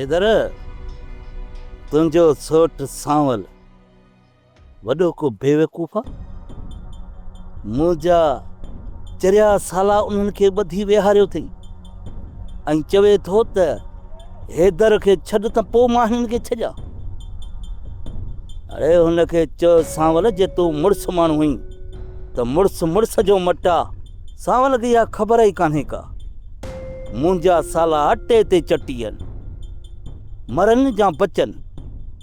इधर तुंहिंजो सोट सांवल वॾो को बेवकूफ़ आहे। मुंहिंजा चरिया साला उन्हनि खे ॿधी वेहारियो अथई ऐं चवे थो त हैदर खे छॾ त पोइ मां हिननि खे छॾियां। अड़े हुनखे चयो सांवल जे तूं मुड़ुसु माण्हू हुई त मुड़ुस जो मटा। सांवल खे इहा ख़बर ई कान्हे का। मुंहिंजा साला अटे ते चटी आहिनि, मरनि या बचनि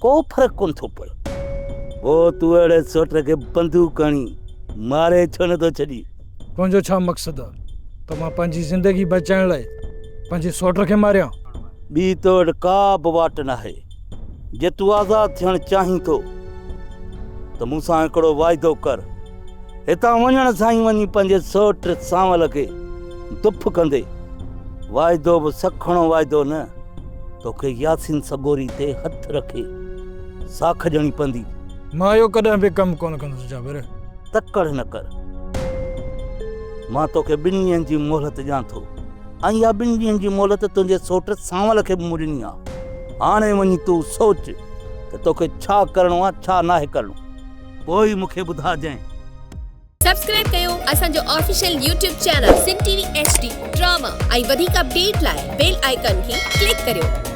को फ़र्क़ु कोन थो पए। पोइ तूं अहिड़े सोट खे बंदूक हणी मारे छो नथो छॾी? तुंहिंजो छा मक़सदु आहे त मां पंहिंजी ज़िंदगी बचाइण लाइ पंहिंजे सौट खे मारियां? ॿी तो वटि का बि वाट नाहे। जे तूं आज़ादु थियणु चाहीं थो त मूंसां हिकिड़ो वाइदो कर। हितां वञण सां ई वञी पंहिंजे सौट सांवल खे दुफ़ कंदे। वाइदो बि सखणो वाइदो न, तोखे यासीन सगोरी ते हथ रखे साख ॼणी पवंदी। मां इहो कॾहिं बि कमु कोन कंदुसि जाबिर। तकड़ न कर। मां तोखे 2 ॾींहंनि जी मोहलत ॾियां थो ऐं इहा 2 ॾींहंनि जी मोहलत तुंहिंजे सौट सांवल खे बि मूं ॾिनी आहे। हाणे वञी तूं सोच त तोखे छा करिणो आहे छा नाहे करिणो, पोइ ई मूंखे ॿुधाइजांइ। सब्सक्राइब कयो असांजो official YouTube channel Sindh TV HD drama ऐं वधीक अपडेट लाइ बेल आइकन खे क्लिक करियो।